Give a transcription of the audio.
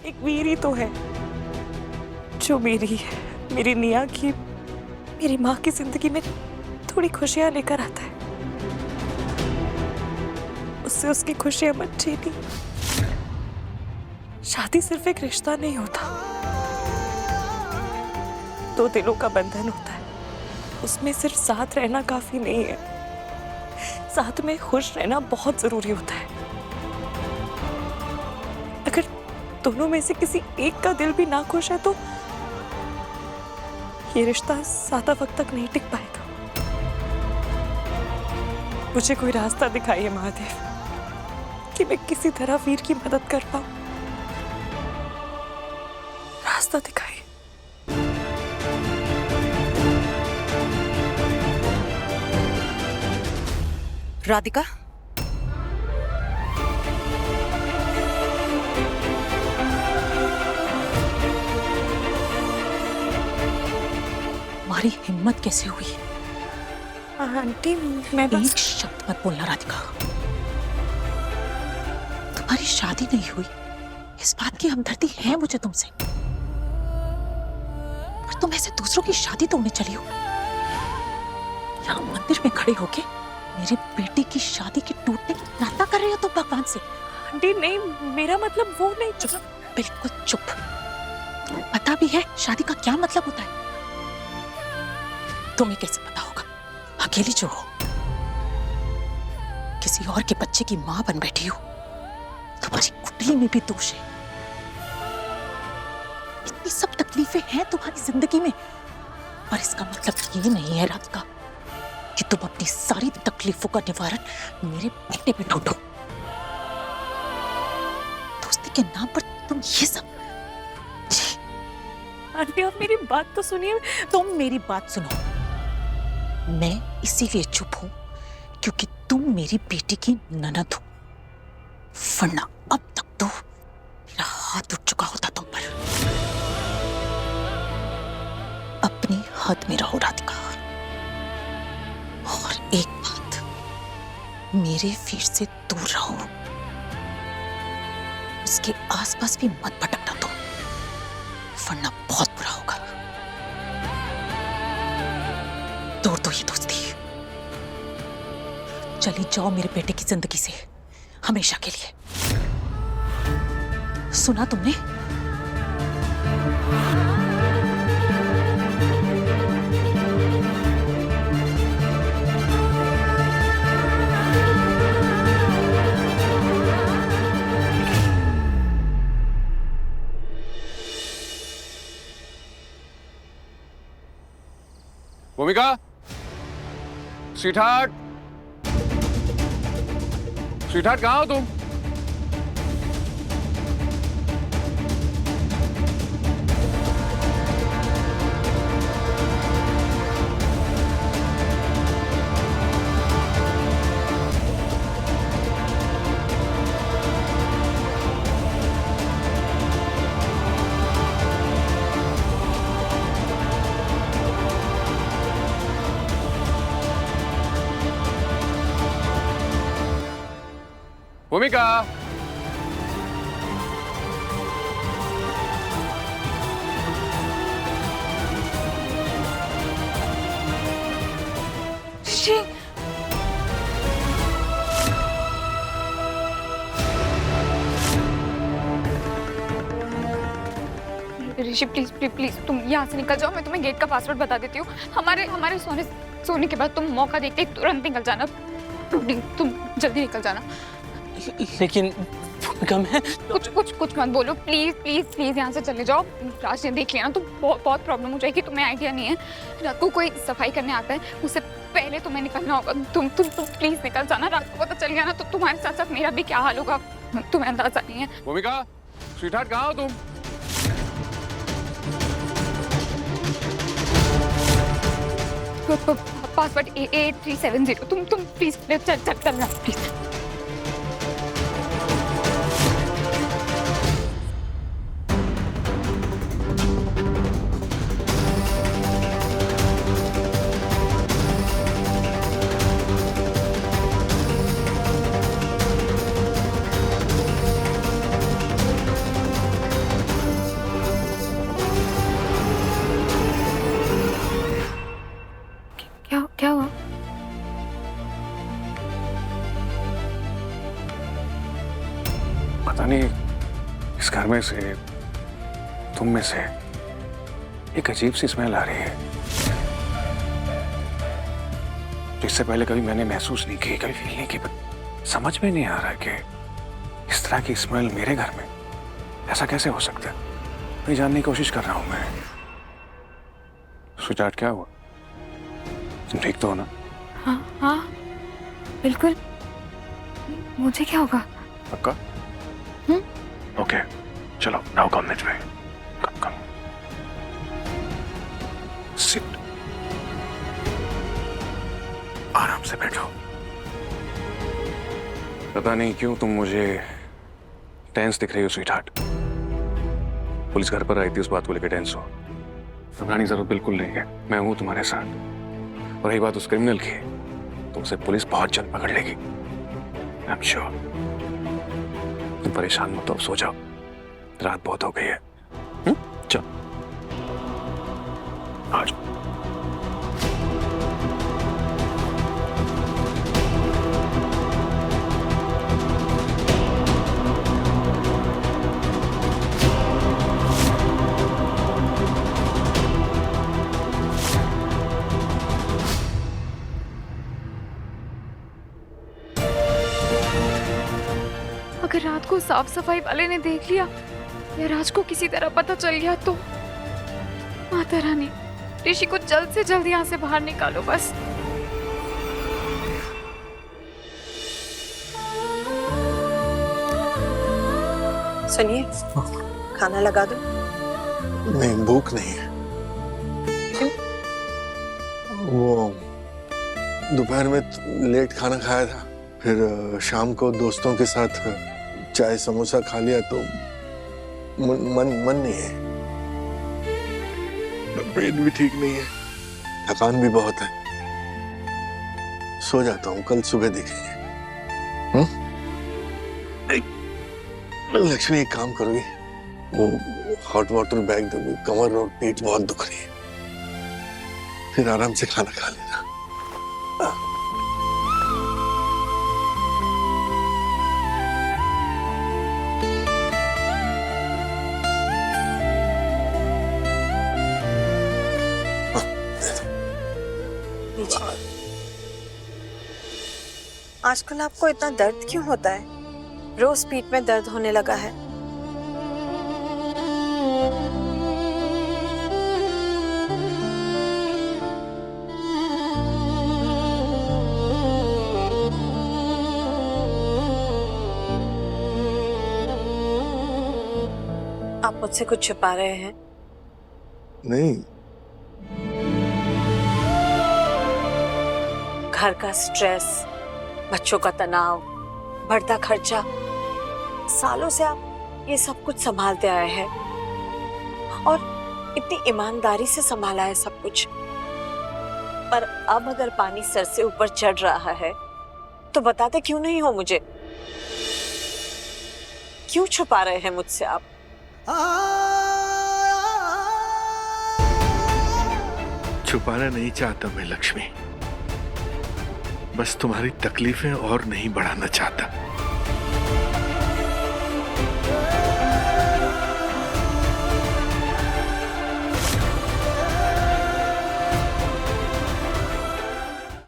एक वीर ही तो है जो मेरी निया की, मेरी माँ की जिंदगी में थोड़ी खुशियां लेकर आता है। उससे उसकी खुशियां मत छीनी। शादी सिर्फ एक रिश्ता नहीं होता, दो दिलों का बंधन होता है। उसमें सिर्फ साथ रहना काफी नहीं है, साथ में खुश रहना बहुत जरूरी होता है। अगर दोनों में से किसी एक का दिल भी ना खुश है तो ये रिश्ता ज्यादा वक्त तक नहीं टिक पाएगा। मुझे कोई रास्ता दिखाइए महादेव कि मैं किसी तरह वीर की मदद कर पाऊं। रास्ता दिखाइए। राधिका, तुम्हारी हिम्मत कैसे हुई? आंटी मैं एक शब्द मत बोलना राधिका। तुम्हारी शादी नहीं हुई इस बात की हमदर्दी है मुझे तुमसे, पर तुम ऐसे दूसरों की शादी तोड़ने चली हो। यहाँ मंदिर में खड़े होके मेरे बेटे की शादी के टूटने की प्रार्थना कर रहे हो तुम भगवान से। आंटी नहीं, मेरा मतलब वो नहीं। चुप, बिल्कुल चुप। तुम्हें पता भी है शादी का क्या मतलब होता है? तुम्हें कैसे पता होगा? अकेली जो हो, किसी और के बच्चे की मां बन बैठी हो। तुम्हारी कुंडली में भी दोष है। इतनी सब तकलीफें हैं तुम्हारी जिंदगी में, पर इसका मतलब ये नहीं है राधिका कि तुम अपनी सारी तकलीफों का निवारण मेरे बेटे पे ढूंढो। दोस्ती के नाम पर तुम ये सब। आंटी आप मेरी बात तो सुनिए। तुम मेरी बात सुनो। मैं इसीलिए चुप हूं क्योंकि तुम मेरी बेटी की ननद हो, वरना अब तक तो मेरा हाथ उठ चुका होता तुम पर। अपनी हद में रहो राधिका। और एक बात, मेरे वीर से दूर रहो। उसके आसपास भी मत भटकना तुम, वरना बहुत बुरा होगा। तोड़ दो ये दोस्ती। चली जाओ मेरे बेटे की जिंदगी से हमेशा के लिए। सुना तुमने? भूमिका, स्वीटहार्ट, स्वीटहार्ट कहाँ हो तुम? भूमिका, ऋषि प्लीज प्लीज प्लीज तुम यहाँ से निकल जाओ। मैं तुम्हें गेट का पासवर्ड बता देती हूँ। हमारे सोने के बाद तुम मौका देखते ही तुरंत निकल जाना। तुम जल्दी निकल जाना। लेकिन मैं कुछ मत बोलो प्लीज प्लीज प्लीज। यहाँ से चले जाओ। राज ने देख लिया ना तो बहुत प्रॉब्लम हो जाएगी। तुम्हें आइडिया नहीं है, रात को कोई सफाई करने आता है, उससे पहले तुम्हें निकलना होगा। तुम प्लीज निकल जाना। रात को पता चल गया ना तो तुम्हारे साथ साथ मेरा भी क्या हाल होगा, तुम्हें अंदाजा नहीं है। भूमिका, स्वीटहार्ट कहाँ हो तुम? पासवर्ड 8370। तुम प्लीज चलना प्लीज। इस घर में से, तुम में से एक अजीब सी स्मेल आ रही है, जिससे पहले कभी मैंने महसूस नहीं की, कभी फील नहीं की। पर समझ में नहीं आ रहा कि इस तरह की स्मेल मेरे घर में ऐसा कैसे हो सकता है। मैं जानने की कोशिश कर रहा हूं मैं। स्वीटहार्ट, क्या हुआ? तुम ठीक तो हो ना? हाँ हाँ बिल्कुल, मुझे क्या होगा? पक्का? ओके, चलो now come with me. Come sit, आराम से बैठो। पता नहीं क्यों तुम मुझे टेंस दिख रही हो स्वीटहार्ट। पुलिस घर पर आई थी, उस बात को लेकर टेंस हो। घबराने की जरूरत बिल्कुल नहीं है, मैं हूं तुम्हारे साथ। और रही बात उस क्रिमिनल की, तो उसे पुलिस बहुत जल्द पकड़ लेगी। I am sure. तुम परेशान मत हो, सो जाओ, रात बहुत हो गई है। चलो आ जाओ। अगर रात को साफ सफाई वाले ने देख लिया या राज को किसी तरह पता चल गया तो? माता रानी, ऋषि को जल्द से जल्द यहाँ से बाहर निकालो बस। सुनिए, खाना लगा दो। नहीं, भूख नहीं है। क्यों? वो दोपहर में लेट खाना खाया था, फिर शाम को दोस्तों के साथ चाय समोसा खा लिया तो मन नहीं है। पेट भी ठीक नहीं है, थकान भी बहुत है। सो जाता हूँ, कल सुबह देखेंगे। लक्ष्मी, एक काम करोगी? वो हॉट वाटर बैग दोगी? कमर और पेट बहुत दुख रही है, फिर आराम से खाना खा लेना। आजकल आपको इतना दर्द क्यों होता है? रोज पीठ में दर्द होने लगा है। आप मुझसे कुछ छुपा रहे हैं? नहीं, घर का स्ट्रेस, बच्चों का तनाव, बढ़ता खर्चा, सालों से आप ये सब कुछ संभालते आए हैं और इतनी ईमानदारी से संभाला है सब कुछ। पर अब अगर पानी सर से ऊपर चढ़ रहा है तो बताते क्यों नहीं हो मुझे? क्यों छुपा रहे हैं मुझसे आप? छुपाना नहीं चाहता मैं लक्ष्मी, बस तुम्हारी तकलीफें और नहीं बढ़ाना चाहता।